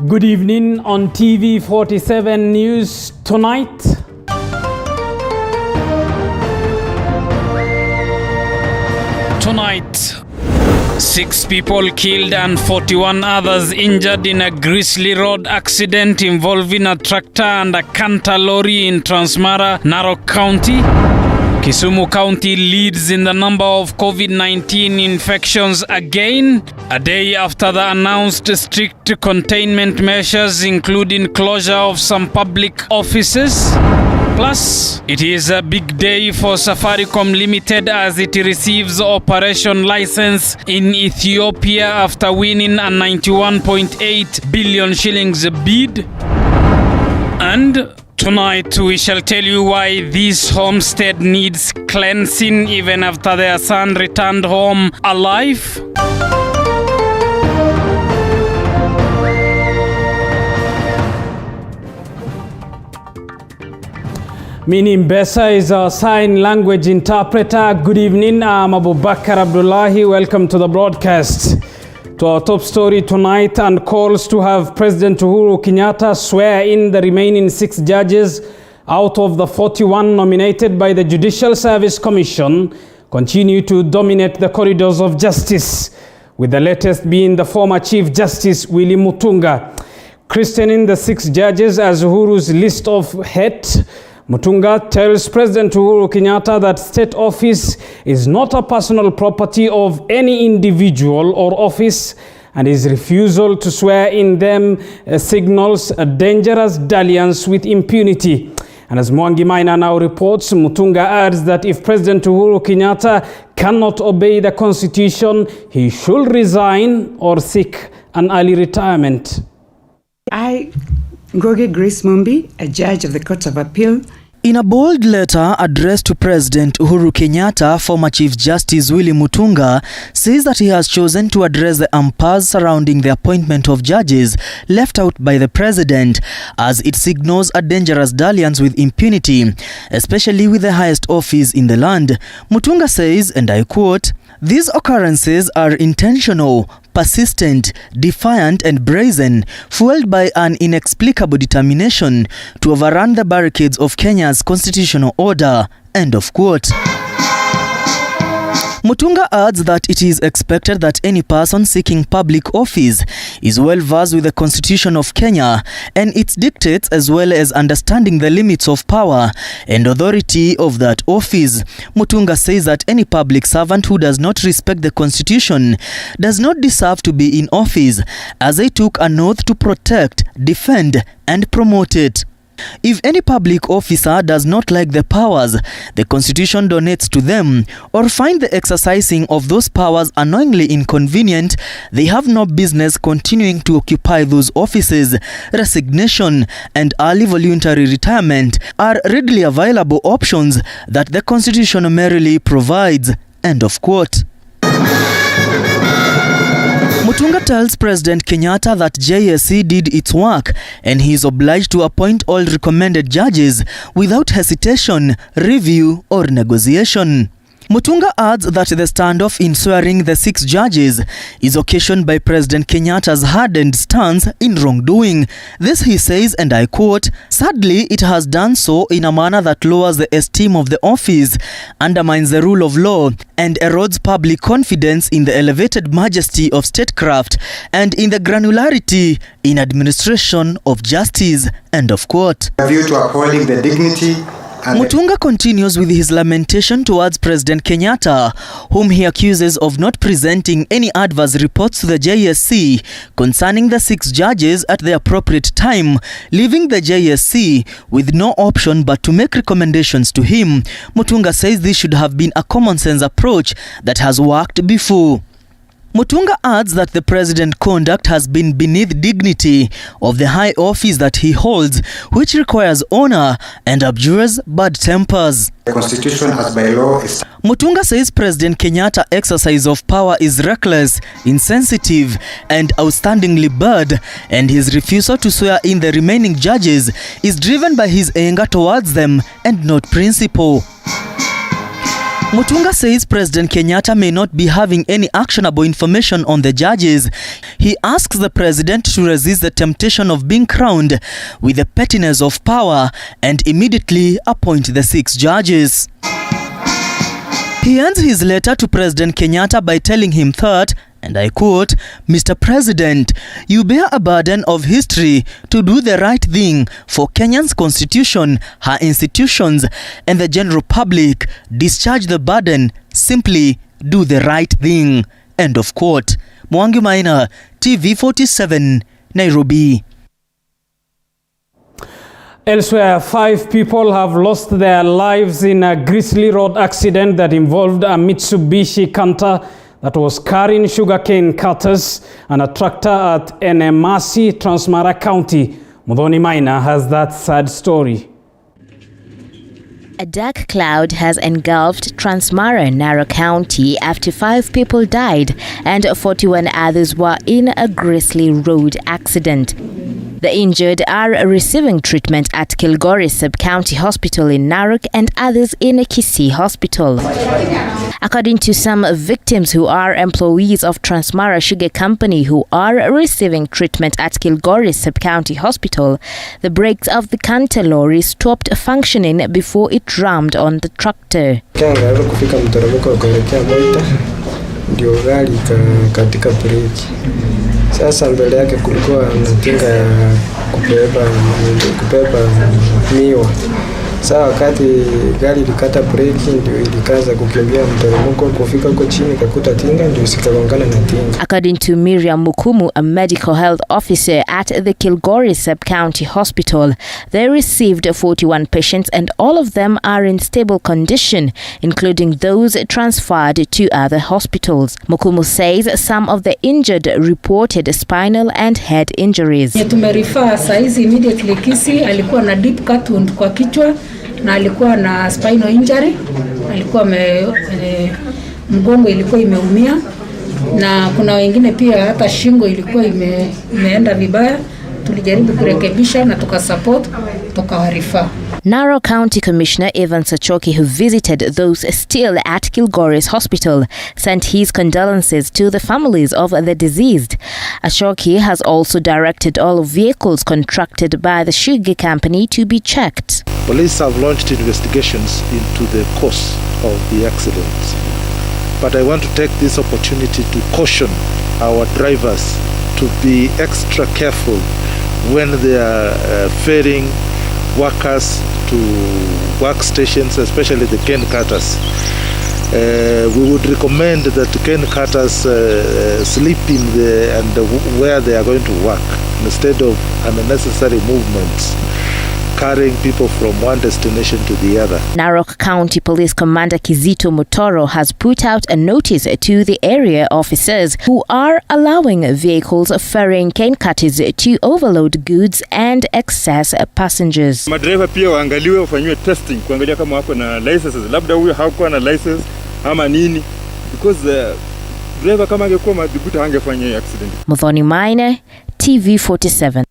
Good evening on TV 47 News tonight. Tonight, 6 people killed and 41 others injured in a grisly road accident involving a tractor and a canter lorry in Transmara, Narok County. Kisumu County leads in the number of COVID-19 infections again, a day after the announced strict containment measures, including closure of some public offices. Plus, it is a big day for Safaricom Limited as it receives operation license in Ethiopia after winning a 91.8 billion shillings bid. And tonight we shall tell you why this homestead needs cleansing even after their son returned home alive. Mini Mbesa is our sign language interpreter. Good evening, I'm Abubakar Abdullahi. Welcome to the broadcast. To our top story tonight, and calls to have President Uhuru Kenyatta swear in the remaining 6 judges out of the 41 nominated by the Judicial Service Commission continue to dominate the corridors of justice, with the latest being the former Chief Justice Willy Mutunga. Christening the 6 judges as Uhuru's list of hate, Mutunga tells President Uhuru Kenyatta that state office is not a personal property of any individual or office, and his refusal to swear in them signals a dangerous dalliance with impunity. And as Mwangi Maina now reports, Mutunga adds that if President Uhuru Kenyatta cannot obey the constitution, he should resign or seek an early retirement. I, Ngoge Grace Mumbi, a judge of the Court of Appeal. In a bold letter addressed to President Uhuru Kenyatta, former Chief Justice Willy Mutunga says that he has chosen to address the impasse surrounding the appointment of judges left out by the president, as it signals a dangerous dalliance with impunity, especially with the highest office in the land. Mutunga says, and I quote, "These occurrences are intentional, persistent, defiant and brazen, fueled by an inexplicable determination to overrun the barricades of Kenya's constitutional order." End of quote. Mutunga adds that it is expected that any person seeking public office is well versed with the Constitution of Kenya and its dictates, as well as understanding the limits of power and authority of that office. Mutunga says that any public servant who does not respect the Constitution does not deserve to be in office, as they took an oath to protect, defend and promote it. If any public officer does not like the powers the Constitution donates to them, or find the exercising of those powers unknowingly inconvenient, they have no business continuing to occupy those offices. Resignation and early voluntary retirement are readily available options that the Constitution merely provides. End of quote. Mutunga tells President Kenyatta that JSC did its work and he is obliged to appoint all recommended judges without hesitation, review or negotiation. Mutunga adds that the standoff in swearing the 6 judges is occasioned by President Kenyatta's hardened stance in wrongdoing. This, he says, and I quote, "Sadly, it has done so in a manner that lowers the esteem of the office, undermines the rule of law, and erodes public confidence in the elevated majesty of statecraft and in the granularity in administration of justice." End of quote. A view to upholding the dignity. Mutunga continues with his lamentation towards President Kenyatta, whom he accuses of not presenting any adverse reports to the JSC concerning the 6 judges at the appropriate time, leaving the JSC with no option but to make recommendations to him. Mutunga says this should have been a common sense approach that has worked before. Mutunga adds that the president's conduct has been beneath dignity of the high office that he holds, which requires honor and abjures bad tempers. The Constitution as by law is... Mutunga says President Kenyatta's exercise of power is reckless, insensitive and outstandingly bad, and his refusal to swear in the remaining judges is driven by his anger towards them and not principle. Mutunga says President Kenyatta may not be having any actionable information on the judges. He asks the president to resist the temptation of being crowned with the pettiness of power and immediately appoint the 6 judges. He ends his letter to President Kenyatta by telling him that, and I quote, "Mr. President, you bear a burden of history to do the right thing for Kenya's constitution, her institutions, and the general public. Discharge the burden. Simply do the right thing." End of quote. Mwangi Maina, TV47, Nairobi. Elsewhere, 5 people have lost their lives in a grisly road accident that involved a Mitsubishi Canter that was carrying sugarcane cutters and a tractor at Enemasi, Transmara County. Mudhoni Maina has that sad story. A dark cloud has engulfed Transmara, Narok County after 5 people died and 41 others were in a grisly road accident. The injured are receiving treatment at Kilgoris Sub-County Hospital in Narok and others in Kisii Hospital. According to some victims who are employees of Transmara Sugar Company who are receiving treatment at Kilgoris Sub-County Hospital, the brakes of the Canter lorry stopped functioning before it rammed on the tractor. Ndio gari katika breki. Sasa mbele yake kulikuwa na tinga ya kubeba miwa. Sasa wakati gari ilikata breki ndio ilikaza kukimbia mteremko kufika huko chini kakuta tinga ndio sikagongana na tinga. According to Miriam Mukumu, a medical health officer at the Kilgoris Sub-County Hospital, they received 41 patients and all of them are in stable condition, including those transferred to other hospitals. Mukumu says some of the injured reported spinal and head injuries. Tumerifaa saizi immediately Kisii, alikuwa na deep cut wound kwa kichwa na alikuwa na spinal injury, alikuwa mgongo ilikuwa imeumia na kuna wengine pia hata shingo ilikuwa imeenda vibaya. Tulijaribu kurekebisha na tukasupport tukawarifa. Narok County Commissioner Evan Sachoki, who visited those still at Kilgoris Hospital, sent his condolences to the families of the deceased. Ashoki has also directed all vehicles contracted by the sugar company to be checked. Police have launched investigations into the cause of the accident. But I want to take this opportunity to caution our drivers to be extra careful when they are ferrying workers to workstations, especially the cane cutters. We would recommend that cane cutters sleep in where they are going to work instead of unnecessary movements, carrying people from one destination to the other. Narok County Police Commander Kizito Mutoro has put out a notice to the area officers who are allowing vehicles ferrying cane cutters to overload goods and excess passengers. Madriver pia waangaliwe wafanywe testing kuangalia kama wako na licenses, labda huyo hakuwa na license ama nini, because driver kama angekuwa madhubuti hangefanya accident. Mudhoni Maina, TV47.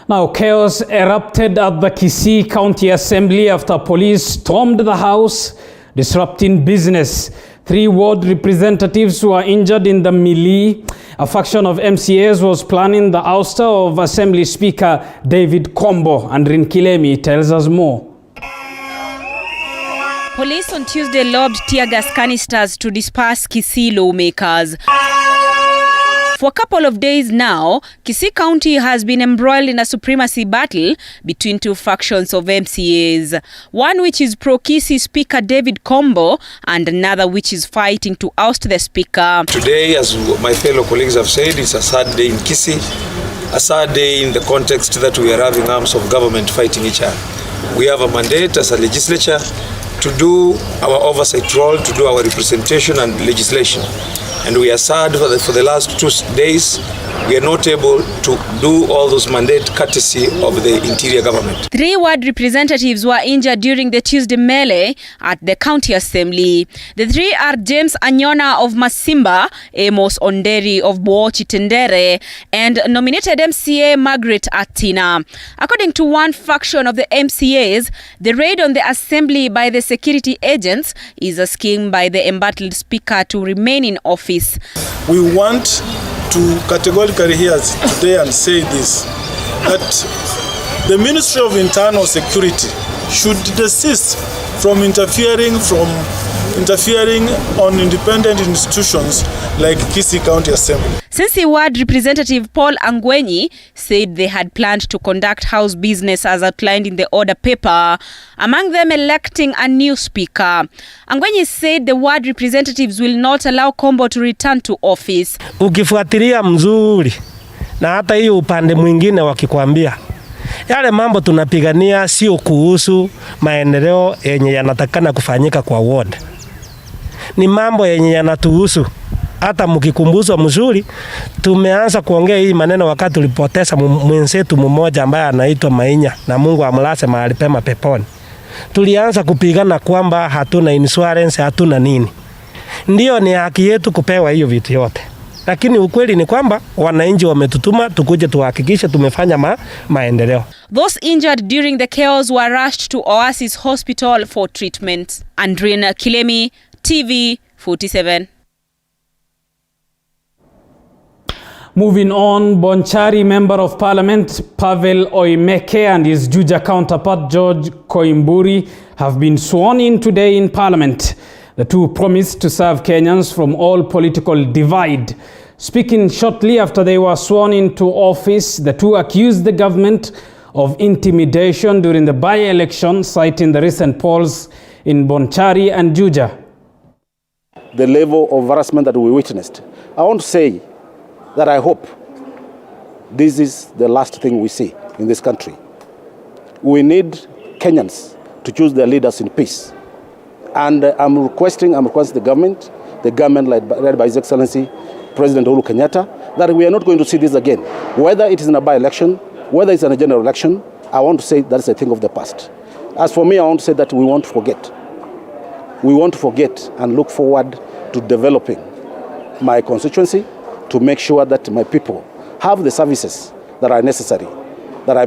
Now, chaos erupted at the Kisii County Assembly after police stormed the house, disrupting business. 3 ward representatives were injured in the melee. A faction of MCAs was planning the ouster of Assembly Speaker David Kombo. And Rinkilemi tells us more. Police on Tuesday lobbed tear gas canisters to disperse Kisii lawmakers. For a couple of days now, Kisii County has been embroiled in a supremacy battle between 2 factions of MCAs. One which is pro-Kisii Speaker David Kombo and another which is fighting to oust the Speaker. Today, as my fellow colleagues have said, it's a sad day in Kisii, a sad day in the context that we are having arms of government fighting each other. We have a mandate as a legislature to do our oversight role, to do our representation and legislation. And we are sad for the last 2 days we are not able to do all those mandate courtesy of the interior government. 3 ward representatives were injured during the Tuesday melee at the county assembly. The 3 are James Anyona of Masimba, Amos Onderi of Bochi Tendere, and nominated MCA Margaret Atina. According to one faction of the MCAs, the raid on the assembly by the security agents is a scheme by the embattled speaker to remain in office. We want to categorically here today and say this, that the Ministry of Internal Security should desist from interfering on independent institutions like Kisii County Assembly. Since Ward Representative Paul Angwenyi said they had planned to conduct house business as outlined in the order paper, among them electing a new speaker. Angwenyi said the ward representatives will not allow Kombo to return to office. Ukifuatilia mzuri na hata hiyo upande mwingine wakikwambia yale mambo tunapigania sio kuhusu maendeleo yenye yanatakana kufanyika kwa ward. Ni mambo yenye yanatuhusu. Hata mkikumbuzwa mzuri, tumeanza kuongea hii maneno wakati tulipoteza mwenzetu mmoja ambaye anaitwa Mainya, na Mungu amlase mahali pema peponi. Tulianza kupigana kwamba hatuna insurance, hatuna nini. Ndio ni haki yetu kupewa hiyo vitu yote. Lakini ukweli ni kwamba wananchi wametutuma tukuje tuhakikishe tumefanya maendeleo. Those injured during the chaos were rushed to Oasis Hospital for treatment. Andrina Kilemi, TV 47. Moving on, Bonchari Member of Parliament Pavel Oimeke and his Juja counterpart George Koimburi have been sworn in today in Parliament. The two promised to serve Kenyans from all political divide. Speaking shortly after they were sworn into office, the two accused the government of intimidation during the by-election, citing the recent polls in Bonchari and Juja. The level of harassment that we witnessed. I want to say that I hope this is the last thing we see in this country. We need Kenyans to choose their leaders in peace. And I'm requesting the government led by His Excellency President Uhuru Kenyatta, that we are not going to see this again. Whether it is in a by-election, whether it's in a general election, I want to say that's a thing of the past. As for me, I want to say that we won't forget. We want to forget and look forward to developing my constituency, to make sure that my people have the services that are necessary.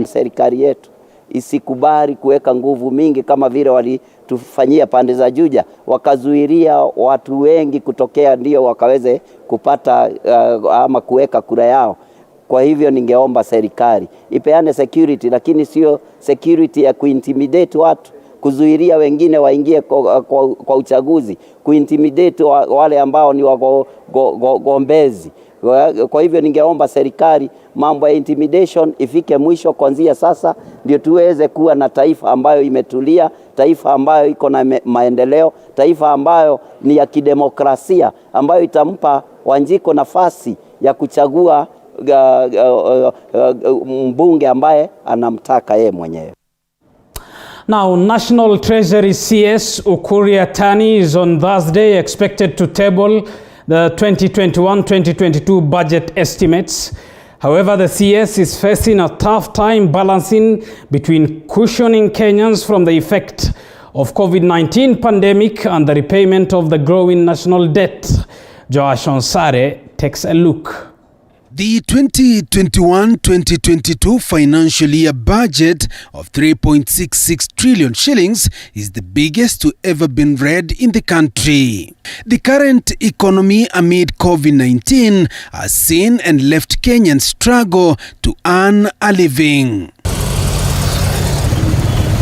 Serikali yetu isikubali kuweka nguvu mingi kama vile walitufanyia pande za Juja, wakazuilia watu wengi kutokea ndio wakaweze kupata ama kuweka kura yao. Kwa hivyo ningeomba serikali ipeane security, lakini sio security ya kuintimidate watu, kuzuilia wengine waingie kwa uchaguzi, kuintimidate wale ambao ni wagombezi. Kwa hivyo ningeomba serikali mambo ya intimidation ifike mwisho kuanzia sasa, ndio tuweze kuwa na taifa ambayo imetulia, taifa ambayo iko na maendeleo, taifa ambayo ni ya kidemokrasia, ambayo itampa Wanjiko nafasi ya kuchagua mbunge ambaye anamtaka yeye mwenyewe. Now, National Treasury CS Ukur Yatani is on Thursday expected to table the 2021-2022 budget estimates. However, the CS is facing a tough time balancing between cushioning Kenyans from the effect of COVID-19 pandemic and the repayment of the growing national debt. Joash Onsare takes a look. The 2021-2022 financial year budget of 3.66 trillion shillings is the biggest to ever been read in the country. The current economy amid COVID-19 has seen and left Kenyans struggle to earn a living.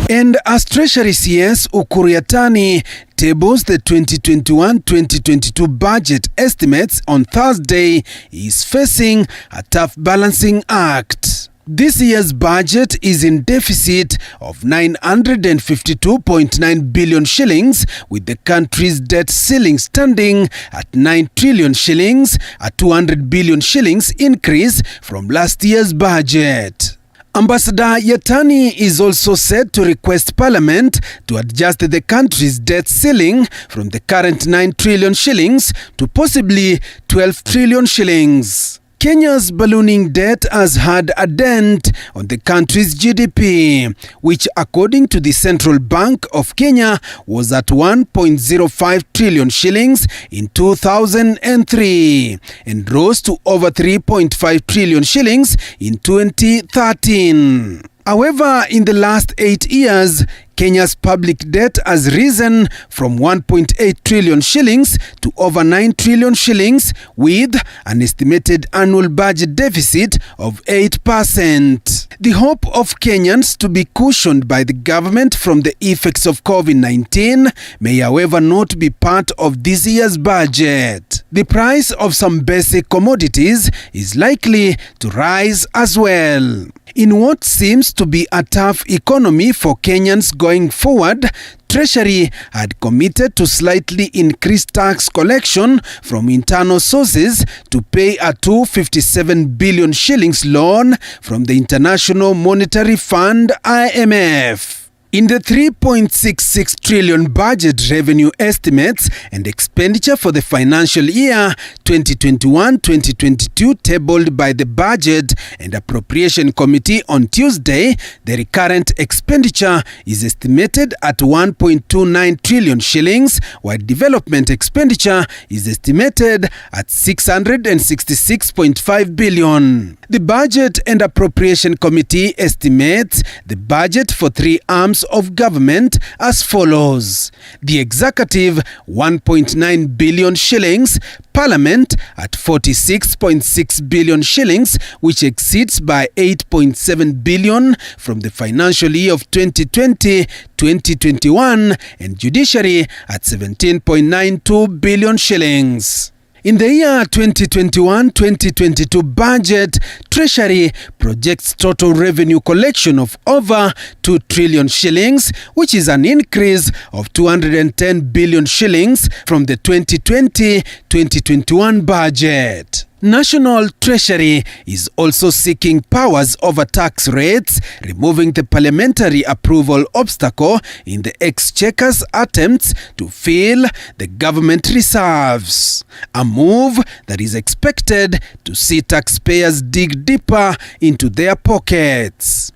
And as Treasury CS Ukur Yatani tables the 2021-2022 budget estimates on Thursday, he is facing a tough balancing act. This year's budget is in deficit of 952.9 billion shillings, with the country's debt ceiling standing at 9 trillion shillings, a 200 billion shillings increase from last year's budget. Ambassador Yatani is also said to request Parliament to adjust the country's debt ceiling from the current 9 trillion shillings to possibly 12 trillion shillings. Kenya's ballooning debt has had a dent on the country's GDP, which according to the Central Bank of Kenya was at 1.05 trillion shillings in 2003 and rose to over 3.5 trillion shillings in 2013. However, in the last 8 years, Kenya's public debt has risen from 1.8 trillion shillings to over 9 trillion shillings with an estimated annual budget deficit of 8%. The hope of Kenyans to be cushioned by the government from the effects of COVID-19 may however not be part of this year's budget. The price of some basic commodities is likely to rise as well. In what seems to be a tough economy for Kenyans going forward, Treasury had committed to slightly increase tax collection from internal sources to pay a 257 billion shillings loan from the International Monetary Fund (IMF). In the 3.66 trillion budget revenue estimates and expenditure for the financial year 2021-2022 tabled by the Budget and Appropriation Committee on Tuesday, the recurrent expenditure is estimated at 1.29 trillion shillings, while development expenditure is estimated at 666.5 billion. The Budget and Appropriation Committee estimates the budget for three arms of government as follows: the Executive 1.9 billion shillings, Parliament at 46.6 billion shillings, which exceeds by 8.7 billion from the financial year of 2020-2021, and Judiciary at 17.92 billion shillings. In the year 2021-2022 budget, Treasury projects total revenue collection of over 2 trillion shillings, which is an increase of 210 billion shillings from the 2020-2021 budget. National Treasury is also seeking powers over tax rates, removing the parliamentary approval obstacle in the Exchequer's attempts to fill the government reserves. A move that is expected to see taxpayers dig deeper into their pockets.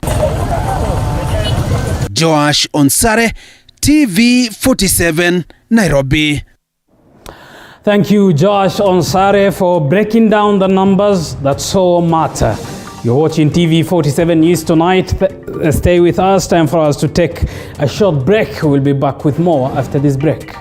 Joash Onsare, TV47, Nairobi. Thank you, Josh Onsare, for breaking down the numbers that so matter. You're watching TV47 News tonight. Stay with us. Time for us to take a short break. We'll be back with more after this break.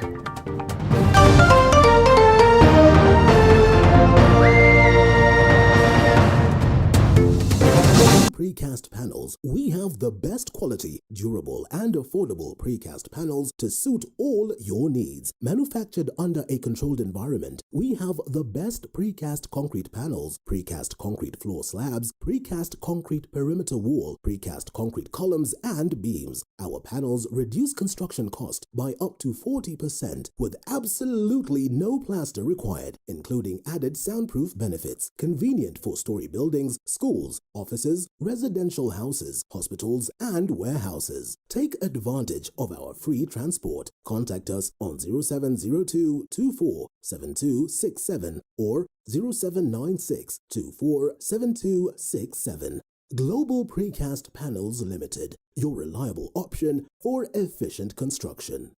Precast panels. We have the best quality, durable and affordable precast panels to suit all your needs. Manufactured under a controlled environment, we have the best precast concrete panels, precast concrete floor slabs, precast concrete perimeter wall, precast concrete columns and beams. Our panels reduce construction cost by up to 40% with absolutely no plaster required, including added soundproof benefits. Convenient for story buildings, schools, offices, residential houses, hospitals, and warehouses. Take advantage of our free transport. Contact us on 0702 24 7267 or 0796 24 7267. Global Precast Panels Limited, your reliable option for efficient construction.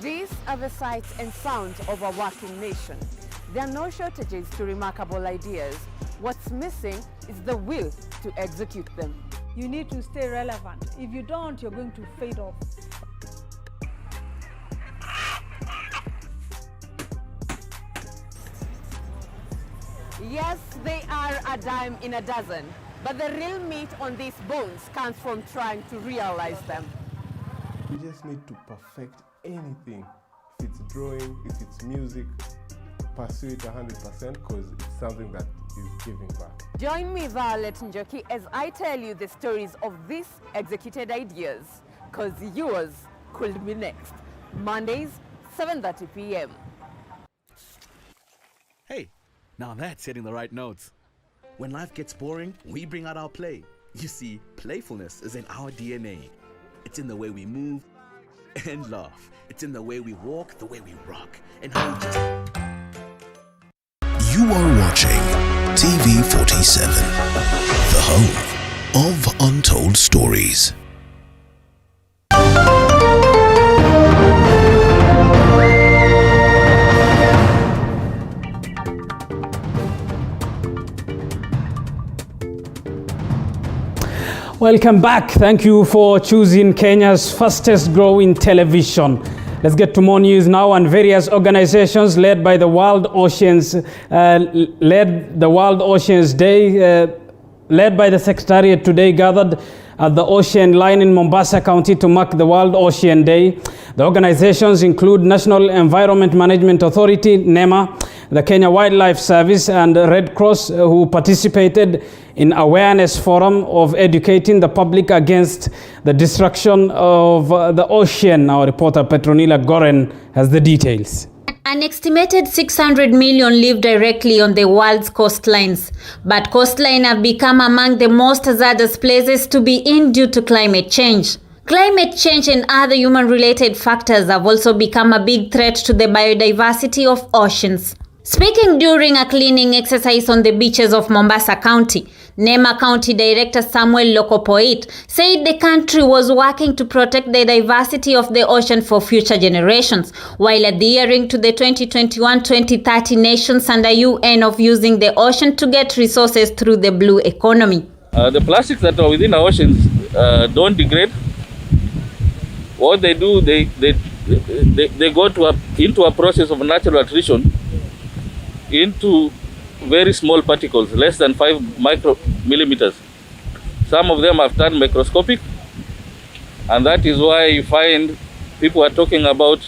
These are the sights and sounds of a working nation. There are no shortages to remarkable ideas. What's missing is the will to execute them. You need to stay relevant. If you don't, you're going to fade off. Yes, they are a dime in a dozen, but the real meat on these bones comes from trying to realize them. You just need to perfect anything. If it's drawing, if it's music, pursue it 100% because it's something that is giving back. Join me, Violet Njoki, as I tell you the stories of these executed ideas, because yours could be next. Mondays, 7:30 p.m. Hey, now that's hitting the right notes. When life gets boring, we bring out our play. You see, playfulness is in our DNA. It's in the way we move, and laugh. It's in the way we walk, the way we rock, and how we just... You are watching TV47, the home of untold stories. Welcome back. Thank you for choosing Kenya's fastest growing television. Let's get to more news now. And various organizations led by the World Oceans led by the Secretariat today gathered at the Ocean Line in Mombasa County to mark the World Ocean Day. The organizations include National Environment Management Authority, NEMA, the Kenya Wildlife Service, and Red Cross, who participated in awareness forum of educating the public against the destruction of the ocean. Our reporter Petronila Goren has the details. An estimated 600 million live directly on the world's coastlines, but coastlines have become among the most hazardous places to be in due to climate change. Climate change and other human-related factors have also become a big threat to the biodiversity of oceans. Speaking during a cleaning exercise on the beaches of Mombasa County, NEMA County Director Samuel Lokopoit said the country was working to protect the diversity of the ocean for future generations, while adhering to the 2021-2030 Nations under UN of using the ocean to get resources through the blue economy. The plastics that are within our oceans don't degrade. What they do, they go into a process of natural attrition into very small particles, less than 5 micromillimeters. Some of them have turned microscopic, and that is why you find people are talking about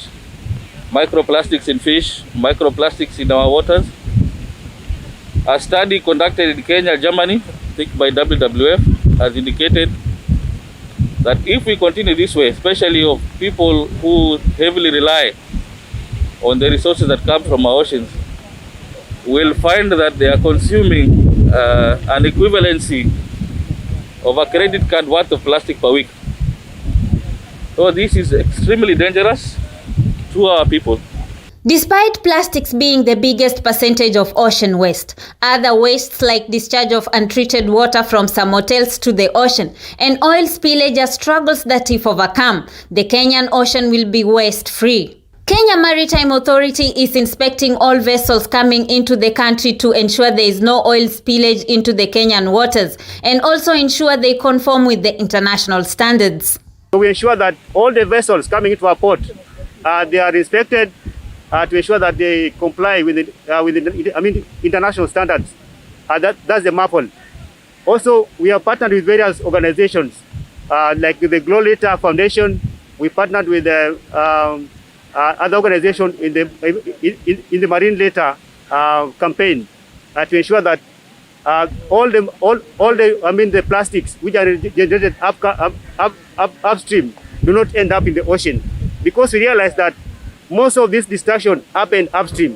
microplastics in fish, microplastics in our waters. A study conducted in Kenya, Germany, I think by WWF, has indicated that if we continue this way, especially of people who heavily rely on the resources that come from our oceans, we'll find that they are consuming an equivalency of a credit card worth of plastic per week. So this is extremely dangerous to our people. Despite plastics being the biggest percentage of ocean waste, other wastes like discharge of untreated water from some hotels to the ocean and oil spillage are struggles that if overcome, the Kenyan ocean will be waste-free. Kenya Maritime Authority is inspecting all vessels coming into the country to ensure there is no oil spillage into the Kenyan waters and also ensure they conform with the international standards. We ensure that all the vessels coming into our port, they are inspected to ensure that they comply with the international standards. That's the MAPOL. Also, we have partnered with various organizations like the Glow Later Foundation. We partnered with other organizations in the Marine Later campaign to ensure that all the plastics which are generated upstream do not end up in the ocean, because we realize that most of this destruction happen upstream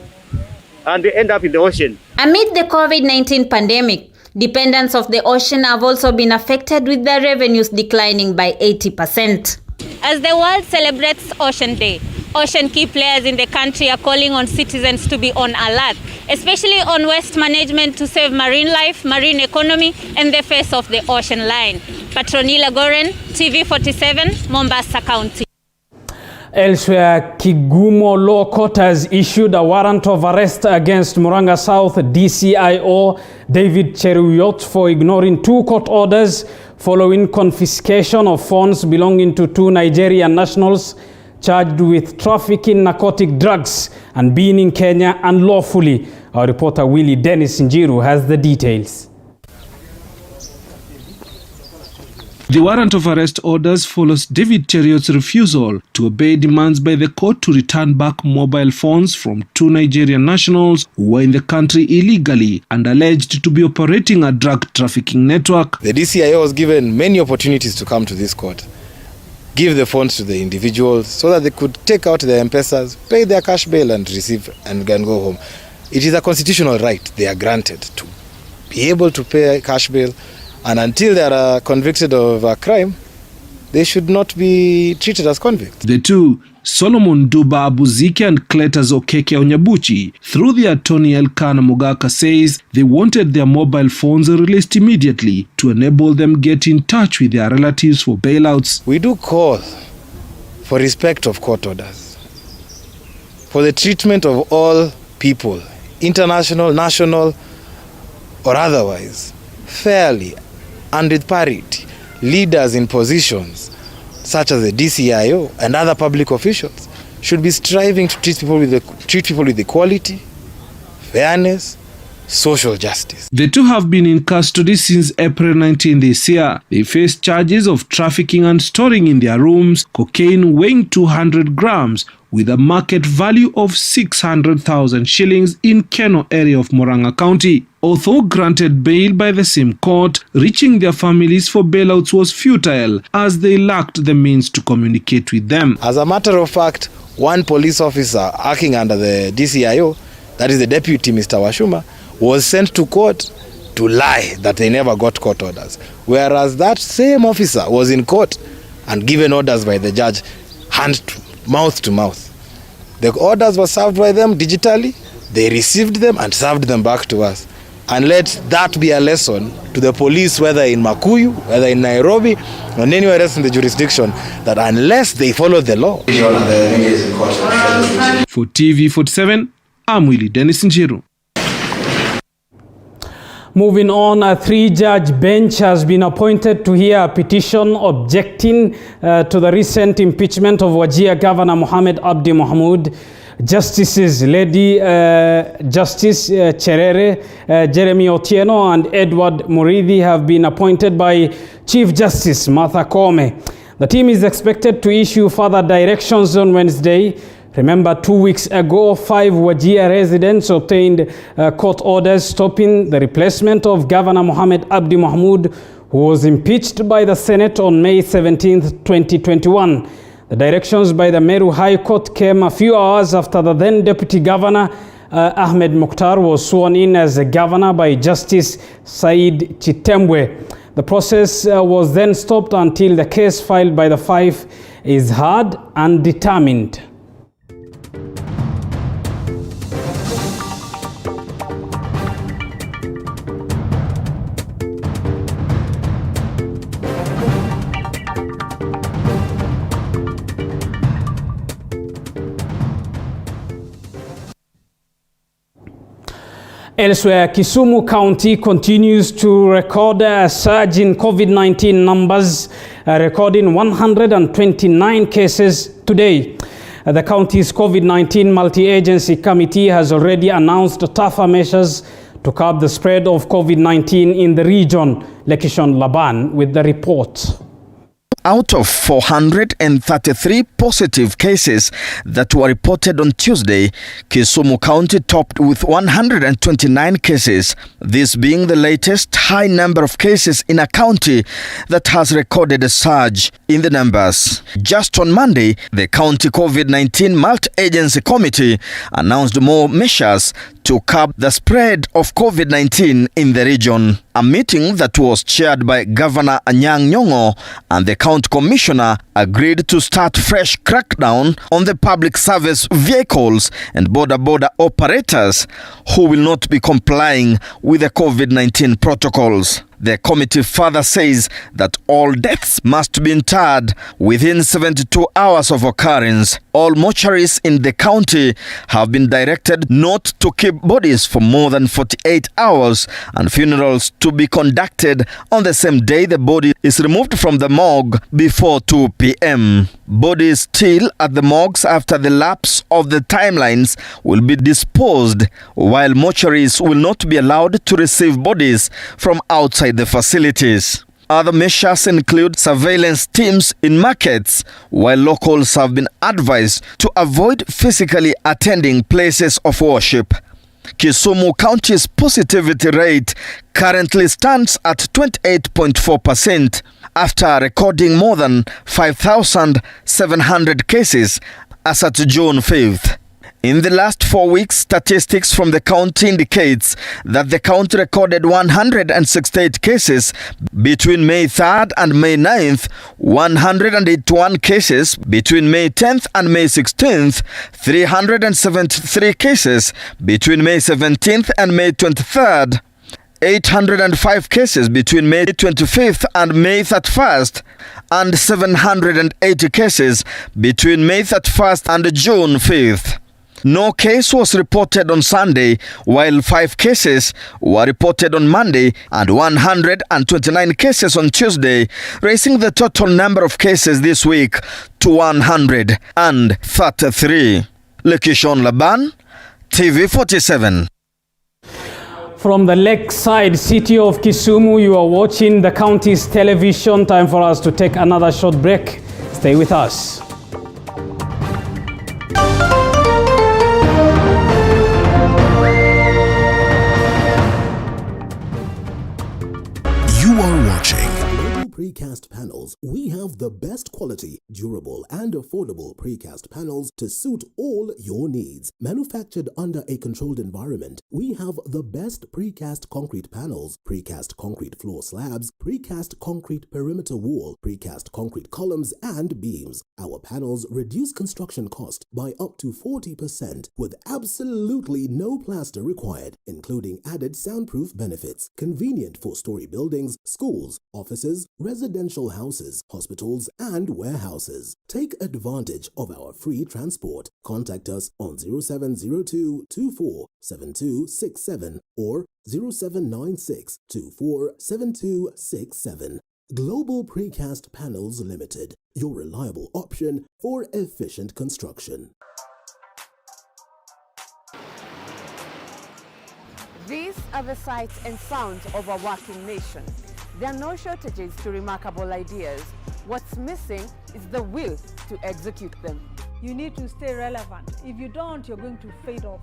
and they end up in the ocean. Amid the COVID-19 pandemic, dependents of the ocean have also been affected, with their revenues declining by 80%. As the world celebrates Ocean Day, ocean key players in the country are calling on citizens to be on alert, especially on waste management to save marine life, marine economy, and the face of the ocean line. Petronila Goren, TV47, Mombasa County. Elsewhere, Kigumo Law Court has issued a warrant of arrest against Murang'a South DCIO David Cheruyot for ignoring 2 court orders following confiscation of funds belonging to 2 Nigerian nationals charged with trafficking narcotic drugs and being in Kenya unlawfully. Our reporter Willie Dennis Njiru has the details. The warrant of arrest orders follows David Cheruyot's refusal to obey demands by the court to return back mobile phones from 2 Nigerian nationals who were in the country illegally and alleged to be operating a drug trafficking network. The DCIO was given many opportunities to come to this court, give the funds to the individuals so that they could take out their M-Pesas, pay their cash bail and receive and go home. It is a constitutional right they are granted to be able to pay cash bail, and until they are convicted of a crime, they should not be treated as convicts. The two, Solomon Duba Abuziki and Cletus Okeke Onyabuchi, through the attorney Elkanah Mugaka, says they wanted their mobile phones released immediately to enable them get in touch with their relatives for bailouts. We do call for respect of court orders, for the treatment of all people, international, national, or otherwise, fairly and with parity. Leaders in positions such as the DCIO and other public officials should be striving to treat people with equality, fairness, social justice. The two have been in custody since April 19 this year. They face charges of trafficking and storing in their rooms cocaine weighing 200 grams with a market value of 600,000 shillings in Keno area of Murang'a County. Although granted bail by the same court, reaching their families for bailouts was futile as they lacked the means to communicate with them. As a matter of fact, one police officer acting under the DCIO, that is the deputy Mr. Washuma, was sent to court to lie that they never got court orders. Whereas that same officer was in court and given orders by the judge, mouth to mouth. The orders were served by them digitally, they received them and served them back to us. And let that be a lesson to the police, whether in Makuyu, whether in Nairobi, or anywhere else in the jurisdiction, that unless they follow the law. For TV47, I'm Willie Dennis Njiru. Moving on, a three-judge bench has been appointed to hear a petition objecting to the recent impeachment of Wajir Governor Mohamed Abdi Mohamud. Justices Lady Justice Cherere, Jeremy Otieno and Edward Muridhi have been appointed by Chief Justice Martha Koome. The team is expected to issue further directions on Wednesday. Remember, 2 weeks ago, 5 Wajir residents obtained court orders stopping the replacement of Governor Mohamed Abdi Mohamud, who was impeached by the Senate on May 17, 2021. The directions by the Meru High Court came a few hours after the then Deputy Governor Ahmed Mukhtar was sworn in as a governor by Justice Said Chitembwe. The process was then stopped until the case filed by the 5 is heard and determined. Elsewhere, Kisumu County continues to record a surge in COVID-19 numbers, recording 129 cases today. The county's COVID-19 multi-agency committee has already announced tougher measures to curb the spread of COVID-19 in the region. Lekishon Laban with the report. Out of 433 positive cases that were reported on Tuesday, Kisumu County topped with 129 cases, this being the latest high number of cases in a county that has recorded a surge in the numbers. Just on Monday, the county COVID-19 multi-agency committee announced more measures to curb the spread of COVID-19 in the region. A meeting that was chaired by Governor Anyang' Nyong'o and the county commissioner agreed to start fresh crackdown on the public service vehicles and border operators who will not be complying with the COVID-19 protocols. The committee further says that all deaths must be interred within 72 hours of occurrence. All mortuaries in the county have been directed not to keep bodies for more than 48 hours and funerals to be conducted on the same day the body is removed from the morgue before 2 p.m. Bodies still at the morgues after the lapse of the timelines will be disposed, while mortuaries will not be allowed to receive bodies from outside the facilities. Other measures include surveillance teams in markets, while locals have been advised to avoid physically attending places of worship. Kisumu County's positivity rate currently stands at 28.4% after recording more than 5,700 cases as at June 5th. In the last 4 weeks, statistics from the county indicates that the county recorded 168 cases between May 3rd and May 9th, 181 cases between May 10th and May 16th, 373 cases between May 17th and May 23rd, 805 cases between May 25th and May 31st, and 780 cases between May 31st and June 5th. No case was reported on Sunday, while 5 cases were reported on Monday and 129 cases on Tuesday, raising the total number of cases this week to 133. Lekishon Laban, TV47. From the lakeside city of Kisumu, you are watching the county's television. Time for us to take another short break. Stay with us. You are watching Global Precast Panels. We have the best quality, durable and affordable precast panels to suit all your needs. Manufactured under a controlled environment, we have the best precast concrete panels, precast concrete floor slabs, precast concrete perimeter wall, precast concrete columns and beams. Our panels reduce construction cost by up to 40% with absolutely no plaster required, including added soundproof benefits. Convenient for story buildings, schools, offices, residential houses, hospitals, and warehouses. Take advantage of our free transport. Contact us on 0702 247267 or 0796 247267. Global Precast Panels Limited, your reliable option for efficient construction. These are the sights and sounds of a working nation. There are no shortages to remarkable ideas. What's missing is the will to execute them. You need to stay relevant. If you don't, you're going to fade off.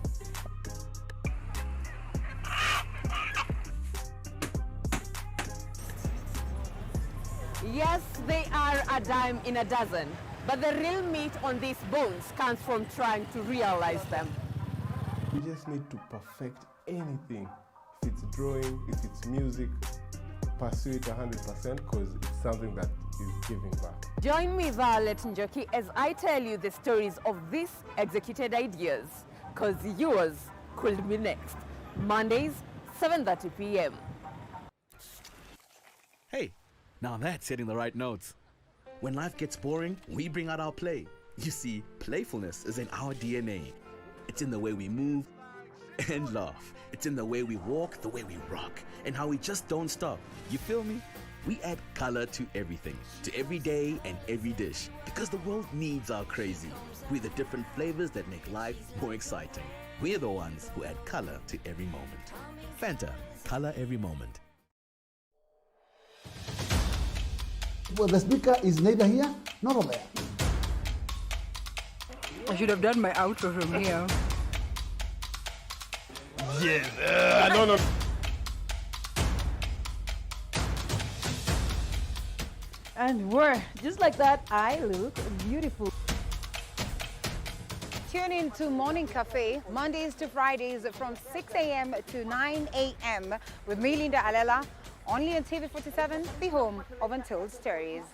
Yes, they are a dime in a dozen, but the real meat on these bones comes from trying to realize them. You just need to perfect anything. If it's drawing, if it's music, pursue it 100% because it's something that is giving back. Join me, Violet Njoki, as I tell you the stories of these executed ideas, because yours could be next. Mondays, 7:30 p.m. Hey, now that's hitting the right notes. When life gets boring, we bring out our play. You see, playfulness is in our DNA. It's in the way we move and laugh. It's in the way we walk, the way we rock, and how we just don't stop. You feel me? We add color to everything, to every day and every dish, because the world needs our crazy. We're the different flavors that make life more exciting. We're the ones who add color to every moment. Fanta, color every moment. Well, the speaker is neither here nor there. I should have done my outro from here. Yes, no. And we're just like that. I look beautiful. Tune in to Morning Cafe, Mondays to Fridays from 6 a.m. to 9 a.m. with me, Linda Alela, only on TV47, the home of Untold Stories.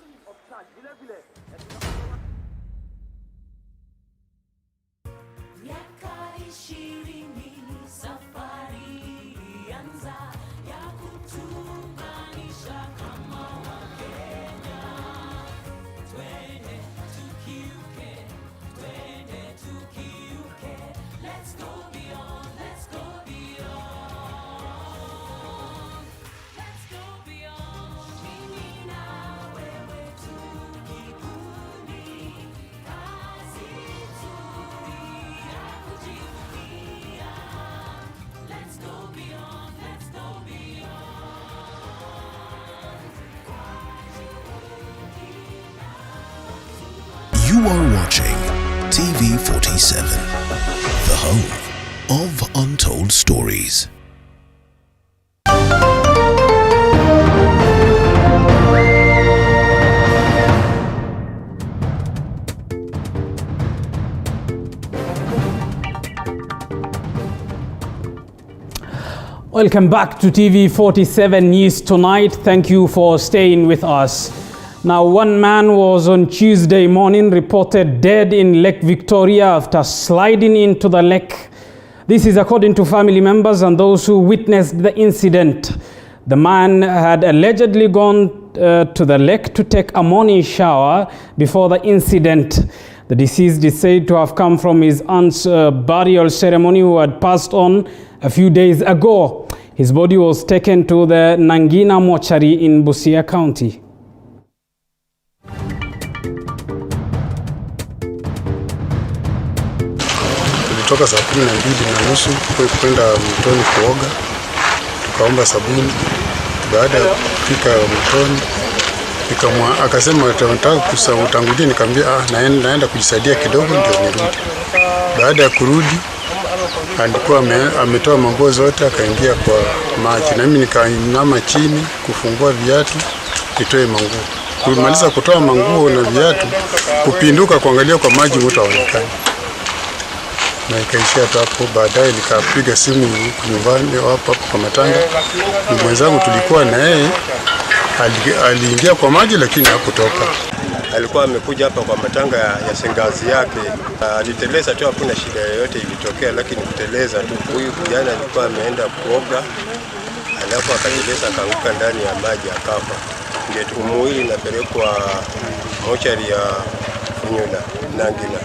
You are watching TV47, the home of Untold Stories. Welcome back to TV47 News Tonight. Thank you for staying with us. Now, one man was on Tuesday morning reported dead in Lake Victoria after sliding into the lake. This is according to family members and those who witnessed the incident. The man had allegedly gone to the lake to take a morning shower before the incident. The deceased is said to have come from his aunt's burial ceremony who had passed on a few days ago. His body was taken to the Nangina mortuary in Busia County. Tulitoka saa 12:30 kwenda mtoni kuoga, tukaomba sabuni. Baada ya kufika mtoni, akasema nataka kutangulia, nikamwambia naenda kujisaidia kidogo ndio nirudi. Baada ya kurudi, alikuwa ametoa manguo zote akaingia kwa maji, na mimi nikainama chini kufungua viatu nitoe manguo. Kumaliza kutoa manguo na viatu, kupinduka kuangalia kwa maji mtu haonekani. Na ikaishia hapo. Baadaye nikapiga simu nyumbani hapo kwa matanga. Mwenzangu tulikuwa na yeye, aliingia kwa maji lakini hakutoka. Alikuwa amekuja hapa kwa matanga ya shangazi yake. Aliteleza tu, hakuna shida yoyote ilitokea, lakini kuteleza tu. Huyu kijana alikuwa ameenda kuoga, alafu akateleza akaanguka ndani ya maji akafa. Ndio mwili unapelekwa mortuary ya Nangina.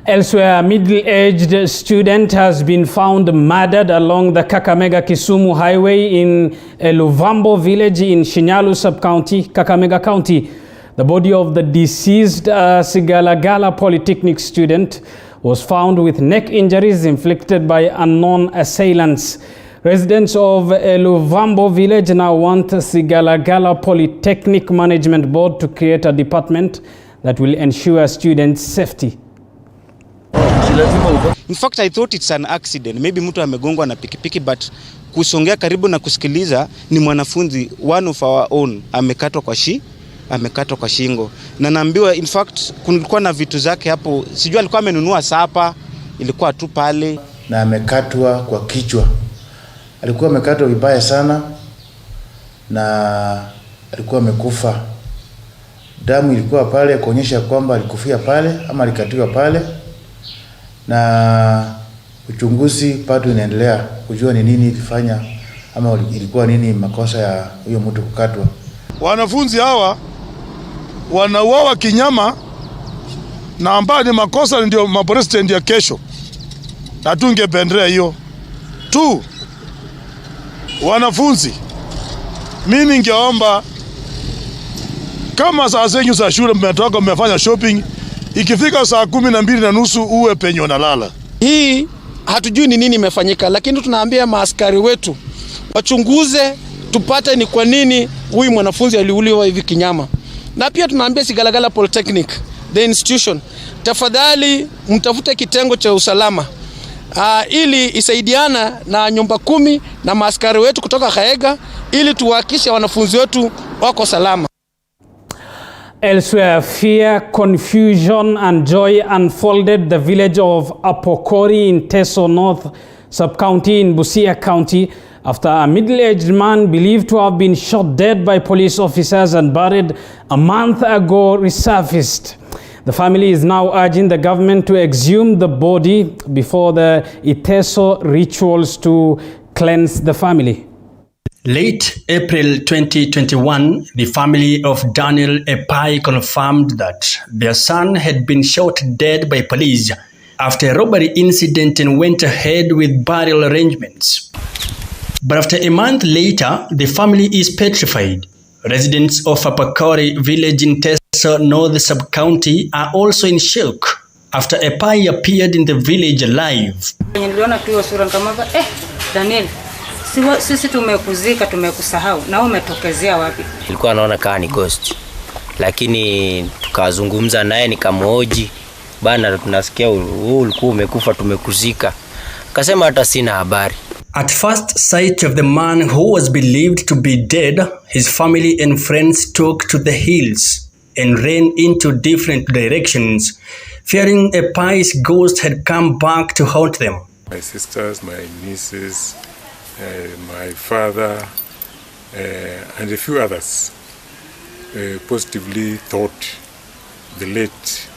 Elsewhere, a middle-aged student has been found murdered along the Kakamega-Kisumu highway in Luvambo village in Shinyalu sub-county, Kakamega County. The body of the deceased Sigalagala Polytechnic student was found with neck injuries inflicted by unknown assailants. Residents of Luvambo village now want Sigalagala Polytechnic Management Board to create a department that will ensure students' safety. In fact, I thought it's an accident. Maybe mtu amegongwa na pikipiki, but kusongea karibu na kusikiliza ni mwanafunzi, one of our own, amekatwa kwa shingo. Na naambiwa in fact kulikuwa na vitu zake hapo. Sijui alikuwa amenunua sapa, ilikuwa tu pale. Na amekatwa kwa kichwa. Alikuwa amekatwa vibaya sana na alikuwa amekufa. Damu ilikuwa pale kuonyesha kwamba alikufia pale ama alikatiwa pale. Na uchunguzi bado inaendelea kujua ni nini ilifanya ama ilikuwa nini makosa ya huyo mtu kukatwa. Wanafunzi hawa wanauawa kinyama na ambao ni makosa ndio mapresident ya kesho. Na tungependelea hiyo. Tu wanafunzi, mimi ningeomba kama saa zenyu za shule mmetoka mmefanya shopping, ikifika saa 12:30 uwe penye unalala. Hii hatujui ni nini imefanyika, lakini tunaambia maaskari wetu wachunguze tupate ni kwa nini huyu mwanafunzi aliuliwa hivi kinyama. Na pia tunaambia Sigalagala Polytechnic, the institution, tafadhali mtafute kitengo cha usalama ili isaidiana na nyumba 10 na maaskari wetu kutoka Khaega ili tuhakikishe wanafunzi wetu wako salama. Elsewhere, fear, confusion and joy unfolded the village of Apokori in Teso North sub-county in Busia County after a middle-aged man believed to have been shot dead by police officers and buried a month ago resurfaced. The family is now urging the government to exhume the body before the Iteso rituals to cleanse the family. Late April 2021, the family of Daniel Epai confirmed that their son had been shot dead by police after a robbery incident and went ahead with burial arrangements. But after a month later, the family is petrified. Residents of Apakori village in Teso North Sub-County are also in shock after Epai appeared in the village alive. Daniel, sisi tumekuzika, tumekusahau, na umetokezea wapi? Nilikuwa naona kama ni ghost, lakini tukazungumza naye nikamhoji, bana tunasikia ulikuwa umekufa, tumekuzika. Akasema hata sina habari. At first sight of the man who was believed to be dead, his family and friends took to the hills and ran into different directions, fearing Epai's ghost had come back to haunt them. My sisters, my nieces, my father, and a few others positively thought the late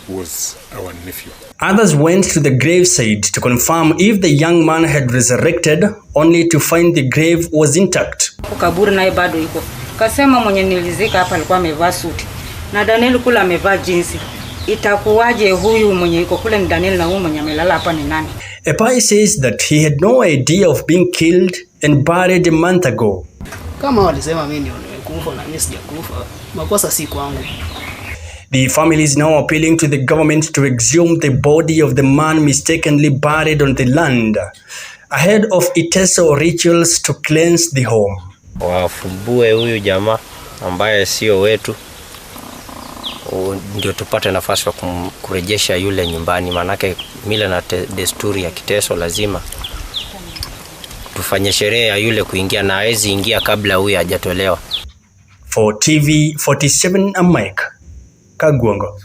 was our nephew. Others went to the graveside to confirm if the young man had resurrected, only to find the grave was intact. Kaburi naye bado iko. Kasema mwenye nilizika hapa alikuwa amevaa suti. Na Daniel kula amevaa jinsi. Itakuwaje huyu mwenye iko kule ni Daniel na huyu mwenye amelala hapa ni nani? Epai says that he had no idea of being killed and buried a month ago. Kama walisema mimi ndio nimekufa na mimi sijakufa. Makosa si kwangu. The family is now appealing to the government to exhume the body of the man mistakenly buried on the land ahead of Iteso rituals to cleanse the home. Wafumbue huyu jamaa ambaye sio wetu, ndio tupate nafasi ya kurejesha yule nyumbani, manake mila na desturi ya Kiteso lazima tufanye sherehe ya yule kuingia, na hawezi ingia kabla huyu hajatolewa. For TV 47, I'm Mike Kagwongo.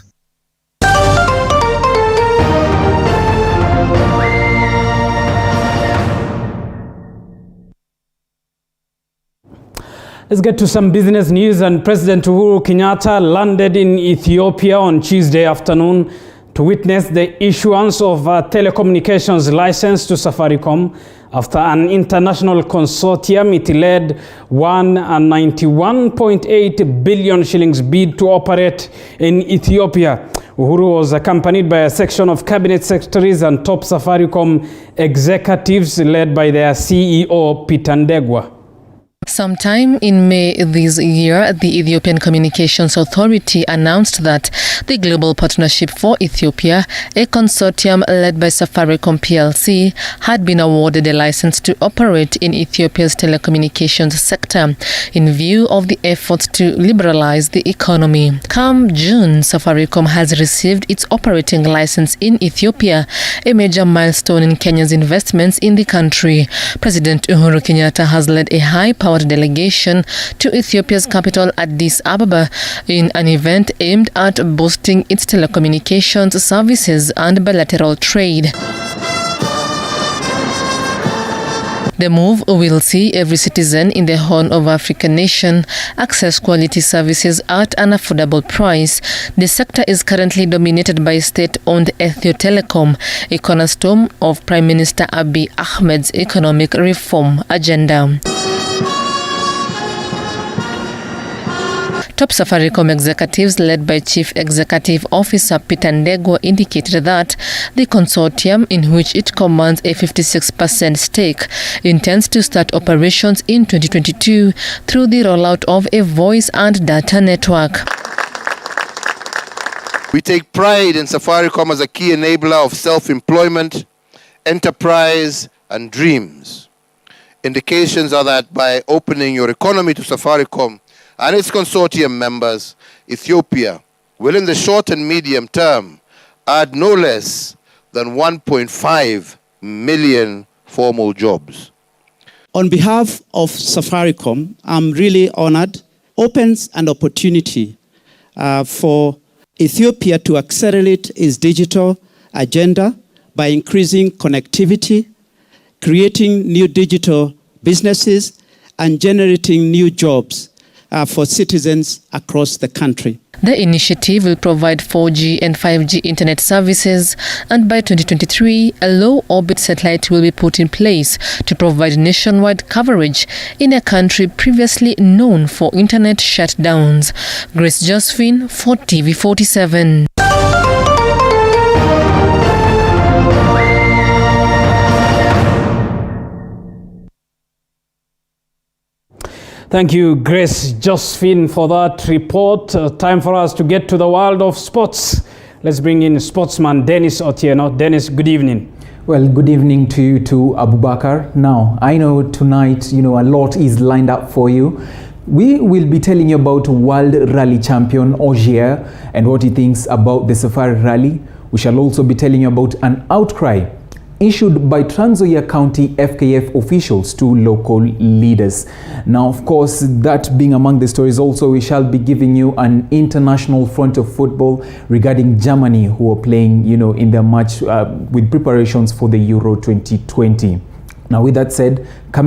Let's get to some business news. And President Uhuru Kenyatta landed in Ethiopia on Tuesday afternoon to witness the issuance of a telecommunications license to Safaricom after an international consortium. It led 191.8 billion shillings bid to operate in Ethiopia. Uhuru was accompanied by a section of cabinet secretaries and top Safaricom executives led by their CEO Peter Ndegwa. Sometime in May this year, the Ethiopian Communications Authority announced that the Global Partnership for Ethiopia, a consortium led by Safaricom PLC, had been awarded a license to operate in Ethiopia's telecommunications sector in view of the efforts to liberalize the economy. Come June, Safaricom has received its operating license in Ethiopia, a major milestone in Kenya's investments in the country. President Uhuru Kenyatta has led a high-powered delegation to Ethiopia's capital Addis Ababa in an event aimed at boosting its telecommunications services and bilateral trade. The move will see every citizen in the Horn of Africa nation access quality services at an affordable price. The sector is currently dominated by state-owned Ethio Telecom, a cornerstone of Prime Minister Abiy Ahmed's economic reform agenda. Top Safaricom executives led by Chief Executive Officer Peter Ndegwa indicated that the consortium, in which it commands a 56% stake, intends to start operations in 2022 through the rollout of a voice and data network. We take pride in Safaricom as a key enabler of self-employment, enterprise, and dreams. Indications are that by opening your economy to Safaricom and its consortium members, Ethiopia will in the short and medium term add no less than 1.5 million formal jobs. On behalf of Safaricom, I'm really honored. Opens an opportunity for Ethiopia to accelerate its digital agenda by increasing connectivity, creating new digital businesses, and generating new jobs for citizens across the country. The initiative will provide 4G and 5G internet services, and by 2023, a low-orbit satellite will be put in place to provide nationwide coverage in a country previously known for internet shutdowns. Grace Josephine for TV47. Thank you, Grace Josephine, for that report. Time for us to get to the world of sports. Let's bring in sportsman Dennis Otieno. Dennis, good evening. Well, good evening to you too, Abubakar. Now, I know tonight, a lot is lined up for you. We will be telling you about World Rally Champion Ogier and what he thinks about the Safari Rally. We shall also be telling you about an outcry issued by Trans Nzoia County FKF officials to local leaders. Now, of course, that being among the stories, also we shall be giving you an international front of football regarding Germany, who are playing, in their match with preparations for the Euro 2020. Now, with that said, coming